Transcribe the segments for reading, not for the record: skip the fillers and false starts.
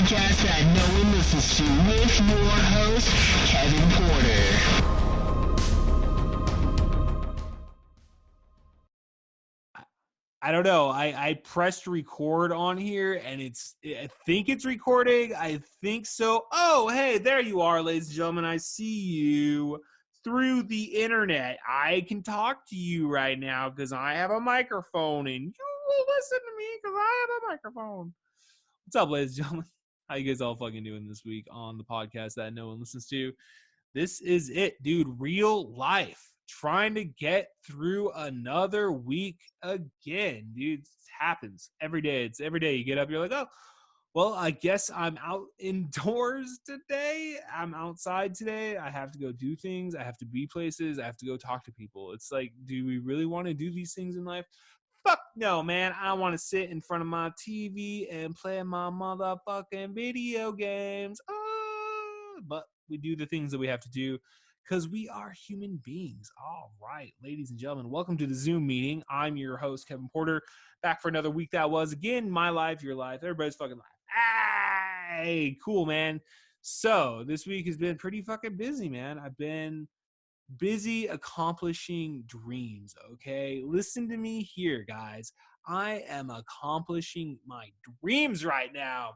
podcast that no one listens to with your host, Kevin Porter. I don't know. I pressed record on here and I think it's recording. I think so. Oh, hey, there you are, ladies and gentlemen. I see you through the internet. I can talk to you right now because I have a microphone and you will listen to me because I have a microphone. What's up, ladies and gentlemen? How you guys all fucking doing this week on the podcast that no one listens to? This is it, dude. Real life. Trying to get through another week again, dude. It happens every day. It's every day you get up, you're like, oh, well, I guess I'm out indoors today. I'm outside today. I have to go do things. I have to be places. I have to go talk to people. It's like, do we really want to do these things in life? Fuck no, man. I want to sit in front of my TV and play my motherfucking video games. But we do the things that we have to do because we are human beings. All right, ladies and gentlemen, welcome to the Zoom meeting. I'm your host, Kevin Porter, back for another week that was, again, my life, your life, everybody's fucking life. Hey, cool, man. So this week has been pretty fucking busy, man. I've been busy accomplishing dreams, okay? Listen to me here, guys. I am accomplishing my dreams right now.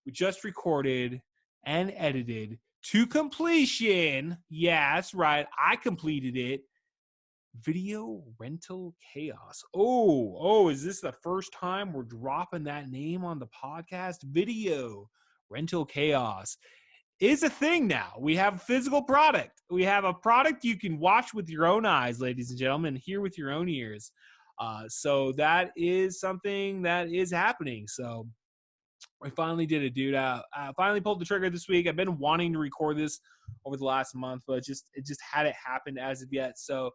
We just recorded and edited to completion. Yeah, that's right. I completed it. Video Rental Chaos. Oh, is this the first time we're dropping that name on the podcast? Video Rental Chaos is a thing now. We have a physical product. We have a product you can watch with your own eyes, ladies and gentlemen, hear with your own ears. So that is something that is happening. So I finally did it, dude. I finally pulled the trigger this week. I've been wanting to record this over the last month, but it just hadn't happened as of yet. So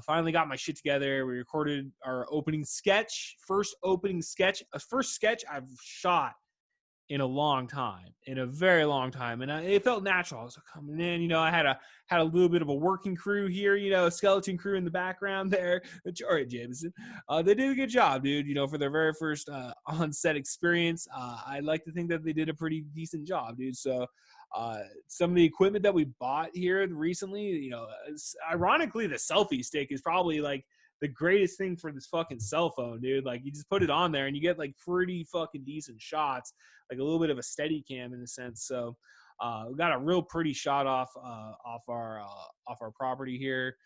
finally got my shit together. We recorded our opening sketch, first sketch I've shot in a long time, in a very long time. And it felt natural. I was coming in, I had a little bit of a working crew here, a skeleton crew in the background there. All Jameson. They did a good job, dude, for their very first on-set experience. I like to think that they did a pretty decent job, dude. So some of the equipment that we bought here recently, ironically, the selfie stick is probably like the greatest thing for this fucking cell phone, dude. Like, you just put it on there and you get like pretty fucking decent shots, like a little bit of a steady cam in a sense. So we got a real pretty shot off our property here.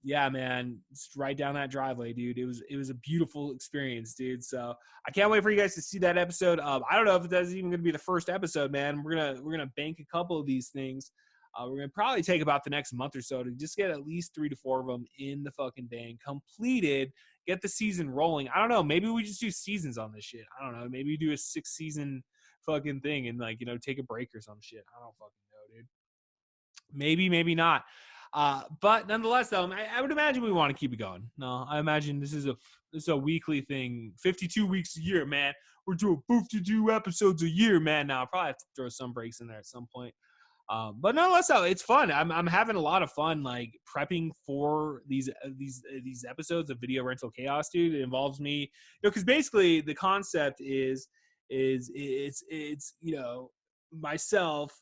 Yeah, man, it's right down that driveway, dude. It was a beautiful experience, dude. So I can't wait for you guys to see that episode. I don't know if that's even gonna be the first episode, man. We're gonna bank a couple of these things. We're going to probably take about the next month or so to just get at least 3 to 4 of them in the fucking bank, completed, get the season rolling. I don't know. Maybe we just do seasons on this shit. I don't know. Maybe we do a 6-season fucking thing and, like, take a break or some shit. I don't fucking know, dude. Maybe not. But nonetheless, though, I would imagine we want to keep it going. No, I imagine this is a weekly thing, 52 weeks a year, man. We're doing 52 episodes a year, man. Now I'll probably have to throw some breaks in there at some point. But nonetheless, though, it's fun. I'm having a lot of fun, like, prepping for these episodes of Video Rental Chaos, dude. It involves me, because basically the concept is it's myself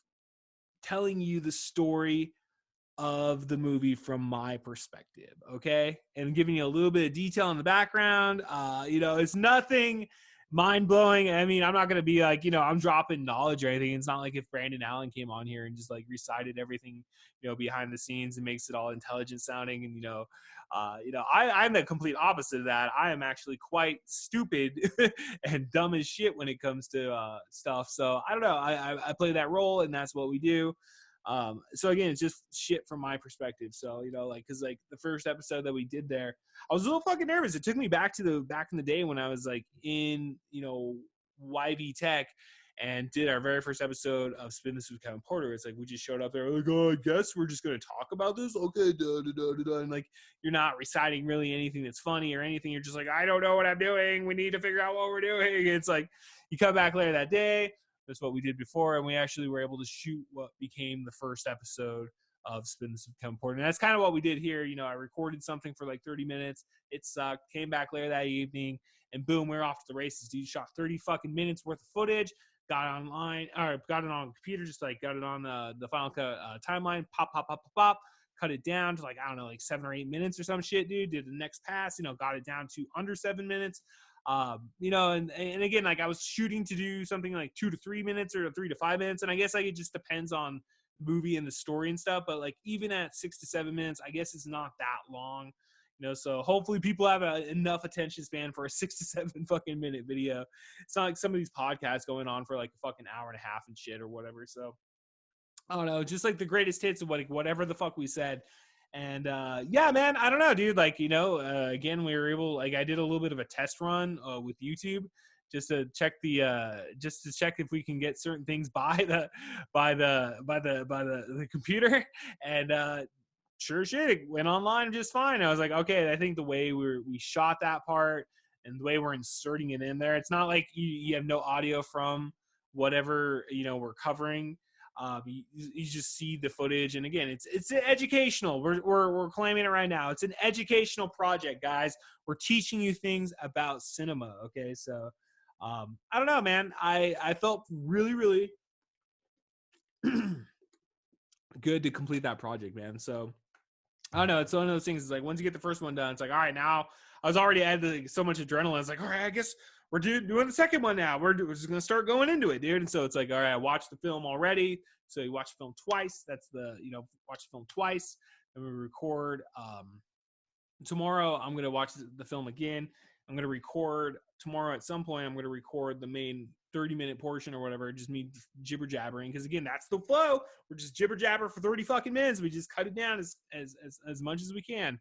telling you the story of the movie from my perspective, okay, and giving you a little bit of detail in the background. It's nothing mind-blowing. I mean, I'm not going to be like, I'm dropping knowledge or anything. It's not like if Brandon Allen came on here and just like recited everything, behind the scenes and makes it all intelligent sounding. And, I'm the complete opposite of that. I am actually quite stupid and dumb as shit when it comes to stuff. So I don't know. I play that role, and that's what we do. So again, it's just shit from my perspective. So, cause like the first episode that we did there, I was a little fucking nervous. It took me back in the day when I was like in, YV Tech and did our very first episode of Spin This with Kevin Porter. It's like, we just showed up there like, oh, I guess we're just going to talk about this. Okay. And like, you're not reciting really anything that's funny or anything. You're just like, I don't know what I'm doing. We need to figure out what we're doing. It's like, you come back later that day. That's what we did before, and we actually were able to shoot what became the first episode of Spin This with Kevin Porter. And that's kind of what we did here. I recorded something for like 30 minutes. It sucked. Came back later that evening, and boom, we're off to the races. Dude, shot 30 fucking minutes worth of footage. got it online, or got it on the computer, just like got it on the Final Cut timeline, pop, cut it down to like, I don't know, like 7 or 8 minutes or some shit, dude. Did the next pass, got it down to under 7 minutes. And again, like I was shooting to do something like 2 to 3 minutes or 3 to 5 minutes. And I guess like it just depends on the movie and the story and stuff. But like even at 6 to 7 minutes, I guess it's not that long. So hopefully people have enough attention span for a 6 to 7 fucking minute video. It's not like some of these podcasts going on for like a fucking hour and a half and shit or whatever. So I don't know, just like the greatest hits of whatever the fuck we said. And yeah, man, I don't know, dude. Like, again, we were able, like, I did a little bit of a test run with YouTube just to check if we can get certain things by the computer. And sure shit, it went online just fine. I was like, okay, I think the way we shot that part and the way we're inserting it in there, it's not like you have no audio from whatever we're covering. You just see the footage, and again, it's educational. We're claiming it right now. It's an educational project, guys. We're teaching you things about cinema. Okay, so I don't know, man. I felt really, really good to complete that project, man. So I don't know. It's one of those things. It's like once you get the first one done, it's like, all right, now I was already adding so much adrenaline. It's like, all right, I guess we're doing the second one now. We're just gonna start going into it, dude. And so it's like, all right, I watched the film already. So you watch the film twice. That's watch the film twice. Then we record. Tomorrow I'm gonna watch the film again. I'm gonna record tomorrow at some point. I'm gonna record the main 30-minute portion or whatever, just me jibber jabbering. Because again, that's the flow. We're just jibber jabber for 30 fucking minutes. We just cut it down as much as we can.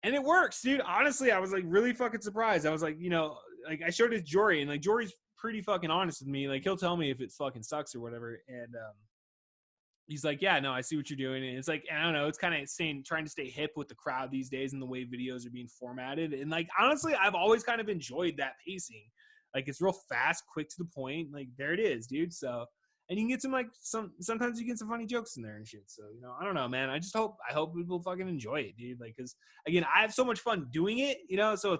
And it works, dude. Honestly, I was like really fucking surprised. I was like, like I showed it to Jory, and like Jory's pretty fucking honest with me. Like he'll tell me if it fucking sucks or whatever. And he's like, yeah, no, I see what you're doing. And it's like, I don't know, it's kind of trying to stay hip with the crowd these days and the way videos are being formatted. And like, honestly, I've always kind of enjoyed that pacing. Like it's real fast, quick to the point. Like there it is, dude. So, and you can get sometimes you get some funny jokes in there and shit. So, I don't know, man. I hope people fucking enjoy it, dude. Like, cause again, I have so much fun doing it, so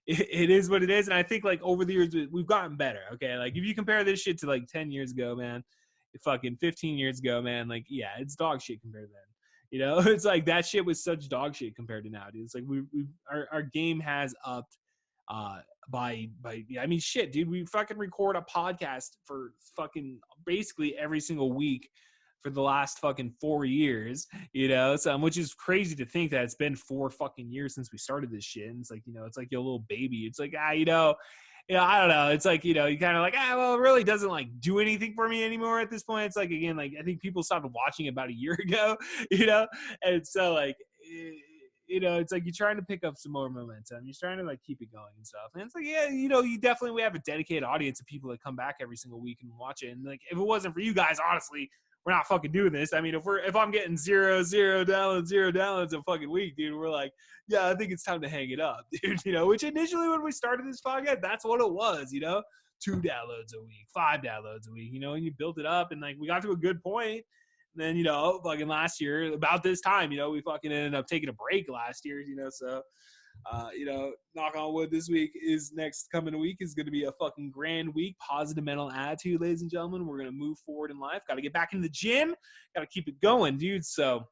it is what it is. And I think like over the years, we've gotten better. Okay. Like if you compare this shit to like 10 years ago, man, fucking 15 years ago, man, like, yeah, it's dog shit compared to then, it's like that shit was such dog shit compared to now, dude. It's like our game has upped, by I mean, shit, dude, we fucking record a podcast for fucking basically every single week for the last fucking 4 years, so which is crazy to think that it's been 4 fucking years since we started this shit. And it's like, it's like your little baby. It's like, I don't know. It's like, you kind of like, well, it really doesn't like do anything for me anymore at this point. It's like, again, like I think people stopped watching about a year ago, and so like, it's like you're trying to pick up some more momentum. You're trying to like keep it going and stuff. And it's like, yeah, we have a dedicated audience of people that come back every single week and watch it. And like, if it wasn't for you guys, honestly, we're not fucking doing this. I mean, if I'm getting zero downloads a fucking week, dude, we're like, yeah, I think it's time to hang it up, dude. Which initially when we started this podcast, that's what it was, 2 downloads a week, 5 downloads a week, and you built it up, and like we got to a good point. And then, fucking last year about this time, we fucking ended up taking a break last year, so knock on wood, this week is next coming week is going to be a fucking grand week. Positive mental attitude, ladies and gentlemen. We're going to move forward in life. Got to get back in the gym. Got to keep it going, dude. So,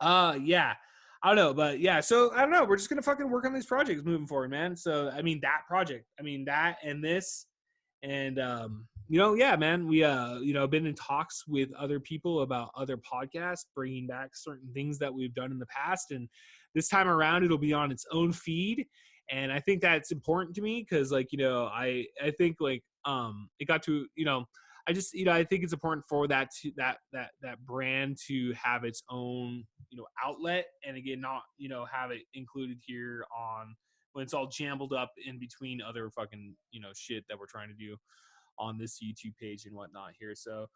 yeah, I don't know, but yeah, so I don't know. We're just going to fucking work on these projects moving forward, man. So, I mean, that project, that and this, and, yeah, man, we, been in talks with other people about other podcasts, bringing back certain things that we've done in the past. And this time around, it'll be on its own feed. And I think that's important to me because, like, I think, like, it got to, I just, I think it's important for that brand to have its own, outlet. And again, not, have it included here on when it's all jumbled up in between other fucking, shit that we're trying to do on this YouTube page and whatnot here. So,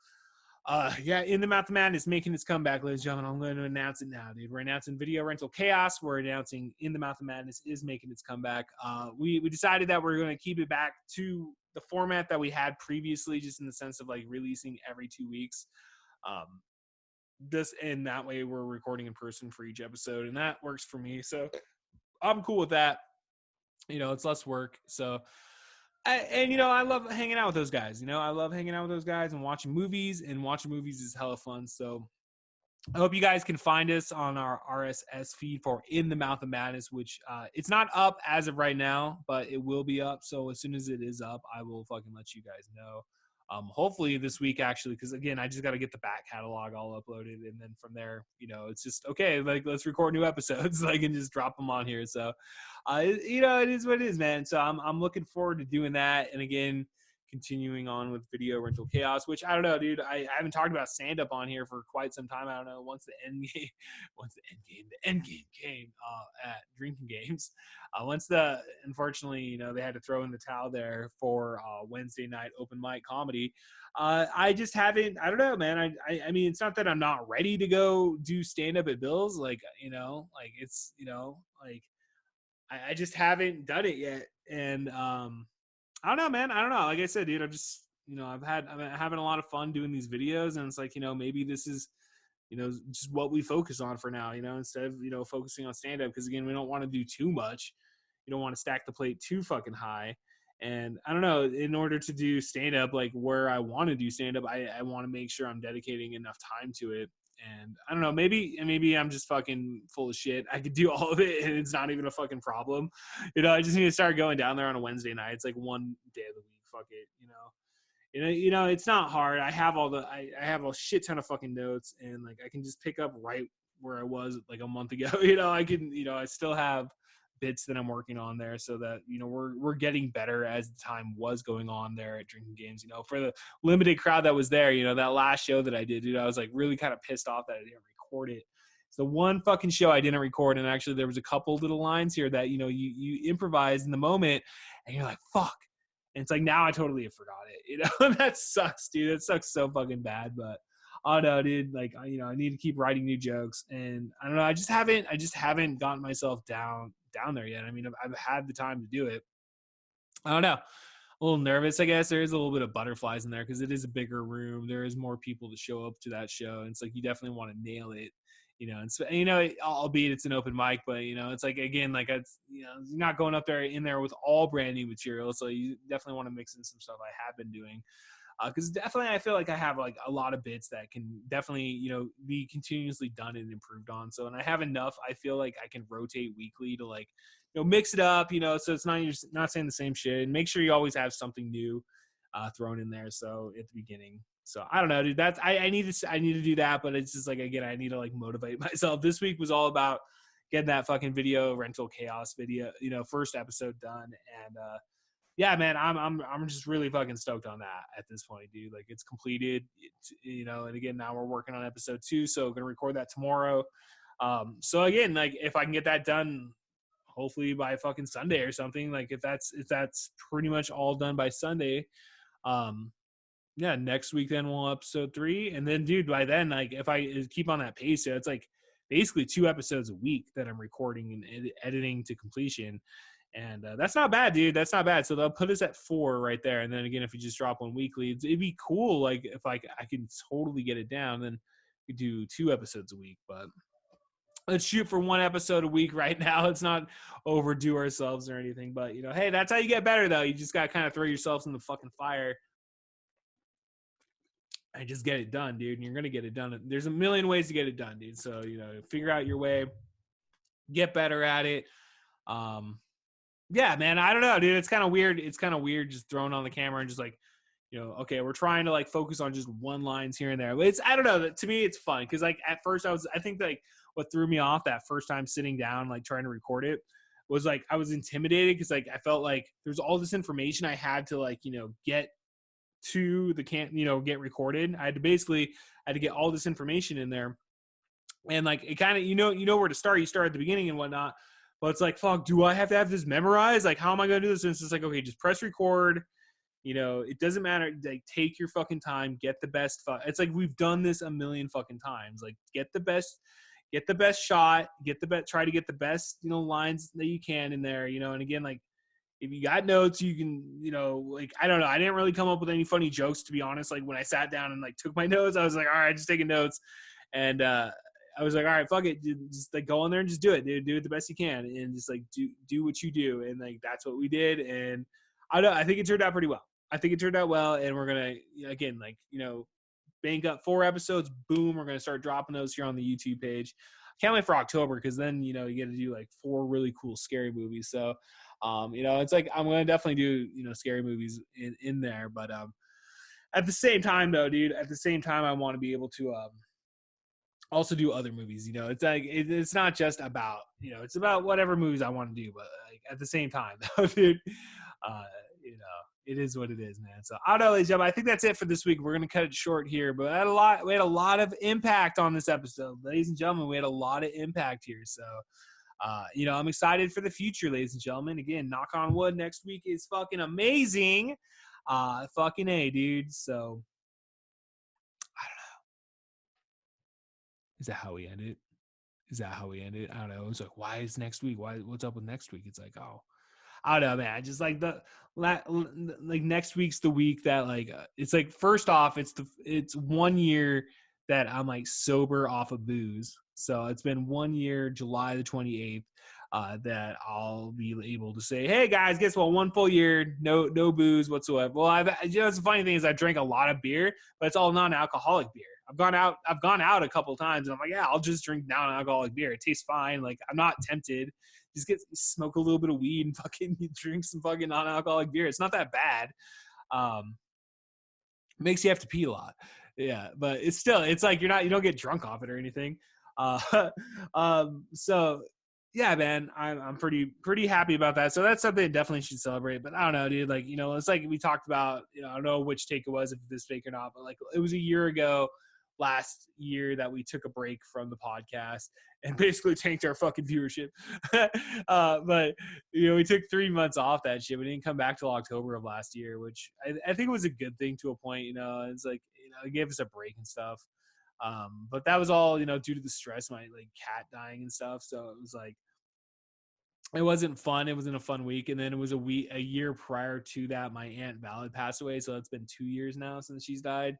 yeah, In the Mouth of Madness making its comeback, ladies and gentlemen. I'm going to announce it now, dude. We're announcing Video Rental Chaos. We're announcing In the Mouth of Madness is making its comeback. We decided that we're going to keep it back to the format that we had previously, just in the sense of like releasing every 2 weeks. And that way we're recording in person for each episode, and that works for me. So I'm cool with that. It's less work. So And I love hanging out with those guys. I love hanging out with those guys and watching movies. And watching movies is hella fun. So I hope you guys can find us on our RSS feed for In the Mouth of Madness, which it's not up as of right now, but it will be up. So as soon as it is up, I will fucking let you guys know. Hopefully this week, actually, because again, I just got to get the back catalog all uploaded, and then from there, it's just okay. Like, let's record new episodes, like, and just drop them on here. So, it is what it is, man. So I'm looking forward to doing that, and again, continuing on with Video Rental Chaos, which I don't know, dude. I haven't talked about stand up on here for quite some time. I don't know. Once the end game came at Drinking Games. Unfortunately, they had to throw in the towel there for Wednesday night open mic comedy. I just haven't. I don't know, man. I mean, it's not that I'm not ready to go do stand up at Bill's. Like, it's like I just haven't done it yet, and I don't know, man. I don't know. Like I said, dude, I'm having a lot of fun doing these videos, and it's like, maybe this is, just what we focus on for now, instead of, focusing on stand up. Because again, we don't want to do too much. You don't want to stack the plate too fucking high. And I don't know, in order to do stand up, like where I want to do stand up, I want to make sure I'm dedicating enough time to it. And I don't know, maybe I'm just fucking full of shit. I could do all of it and it's not even a fucking problem. I just need to start going down there on a Wednesday night. It's like one day of the week. Fuck it. It's not hard. I have I have a shit ton of fucking notes, and like I can just pick up right where I was like a month ago. I can, I still have bits that I'm working on there, so that we're getting better as the time was going on there at Drinking Games. For the limited crowd that was there, that last show that I did, dude, I was like really kind of pissed off that I didn't record it. It's the one fucking show I didn't record, and actually there was a couple little lines here that you improvise in the moment, and you're like, fuck. And it's like, now I totally have forgot it. That sucks, dude. That sucks so fucking bad. But oh no, dude, like, I need to keep writing new jokes, and I don't know, I just haven't gotten myself down there yet. I mean, I've had the time to do it. I don't know, a little nervous, I guess. There is a little bit of butterflies in there because it is a bigger room. There is more people to show up to that show, and it's like you definitely want to nail it. And so, albeit it's an open mic, but it's like, again, like it's, you're not going up there in there with all brand new material, so you definitely want to mix in some stuff I have been doing. Because definitely I feel like I have like a lot of bits that can definitely, be continuously done and improved on. So, and I have enough, I feel like I can rotate weekly to like, mix it up, so it's not, you're not saying the same shit, and make sure you always have something new thrown in there. So at the beginning. So I don't know, dude, that's, I need to do that, but it's just like, again, I need to like motivate myself. This week was all about getting that fucking Video Rental Chaos video, first episode done. And, yeah, man, I'm just really fucking stoked on that at this point, dude. Like, it's completed, and again, now we're working on episode 2, so we're gonna record that tomorrow. So again, like, if I can get that done, hopefully by fucking Sunday or something, like if that's pretty much all done by Sunday, yeah, next week then we'll episode 3, and then, dude, by then, like, if I keep on that pace, it's like basically 2 episodes a week that I'm recording and editing to completion. And that's not bad, dude. That's not bad. So they'll put us at 4 right there. And then again, if you just drop one weekly, it'd be cool. Like, if I can totally get it down, then we do 2 episodes a week. But let's shoot for 1 episode a week right now. Let's not overdo ourselves or anything. But, hey, that's how you get better, though. You just got to kind of throw yourselves in the fucking fire and just get it done, dude. And you're going to get it done. There's a million ways to get it done, dude. So, figure out your way, get better at it. Yeah, man, I don't know, dude. It's kind of weird. It's kind of weird just throwing on the camera and just like, okay, we're trying to like focus on just one lines here and there. But I don't know. To me, it's fun because like at first I think like what threw me off that first time sitting down, like trying to record it, was like I was intimidated because like I felt like there's all this information I had to like, get to the get recorded. I had to get all this information in there. And like it kind of, you know where to start. You start at the beginning and whatnot. But it's like, fuck, do I have to have this memorized? Like, how am I going to do this? And it's just like, okay, just press record. It doesn't matter. Like, take your fucking time. Get the best. It's like we've done this a million fucking times. Like, get the best shot. Try to get the best, lines that you can in there. And again, like, if you got notes, you can, like, I don't know. I didn't really come up with any funny jokes, to be honest. Like, when I sat down and like took my notes, I was like, all right, just taking notes. And, I was like, all right, fuck it, dude, just like go in there and just do it, dude. Do it the best you can, and just like do what you do, and like that's what we did. And I think it turned out pretty well. I think it turned out well, and we're gonna again, like, bank up 4 episodes. Boom, we're gonna start dropping those here on the YouTube page. Can't wait for October because then you get to do like 4 really cool scary movies. So, it's like I'm gonna definitely do scary movies in there, but at the same time though, dude, I want to be able to also do other movies. It's like it's not just about it's about whatever movies I want to do, but like at the same time, though, dude, uh, it is what it is, man. So I don't know, ladies and gentlemen. I think that's it for this week. We're gonna cut it short here, but we had a lot of impact on this episode, ladies and gentlemen. We had a lot of impact here, so I'm excited for the future, ladies and gentlemen. Again, knock on wood. Next week is fucking amazing. Fucking A, dude. So is that how we end it? I don't know. It's like, why is next week? What's up with next week? It's like, oh, I don't know, man. I just like like next week's the week that it's like, first off, it's 1 year that I'm like sober off of booze. So it's been 1 year, July the 28th, that I'll be able to say, hey guys, guess what? 1 full year, no booze whatsoever. Well, it's the funny thing is I drank a lot of beer, but it's all non-alcoholic beer. I've gone out a couple times and I'm like, yeah, I'll just drink non-alcoholic beer. It tastes fine. Like, I'm not tempted. Just smoke a little bit of weed and fucking drink some fucking non-alcoholic beer. It's not that bad. Makes you have to pee a lot. Yeah, but it's like you don't get drunk off it or anything. So yeah, man, I'm pretty happy about that. So that's something I definitely should celebrate. But I don't know, dude. Like, it's like we talked about. I don't know which take it was, if this fake or not. But like, it was a year ago, last year, that we took a break from the podcast and basically tanked our fucking viewership. But we took 3 months off that shit. We didn't come back till October of last year, which I think was a good thing to a point. It's like it gave us a break and stuff. But that was all due to the stress, my like cat dying and stuff. So it was like, it wasn't fun. It wasn't a fun week. And then it was a year prior to that, my Aunt Val passed away. So it's been 2 years now since she's died.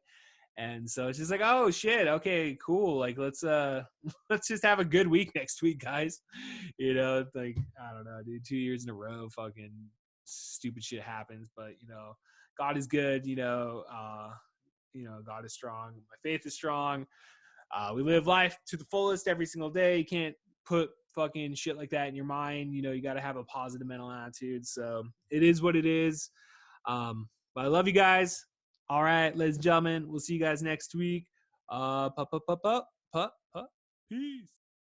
And so it's just like, oh shit, okay, cool. Like, let's let's just have a good week next week, guys. It's like, I don't know, dude. 2 years in a row, fucking stupid shit happens. But God is good. God is strong. My faith is strong. We live life to the fullest every single day. You can't put fucking shit like that in your mind. You got to have a positive mental attitude. So it is what it is. But I love you guys. All right, ladies and gentlemen, we'll see you guys next week. Peace.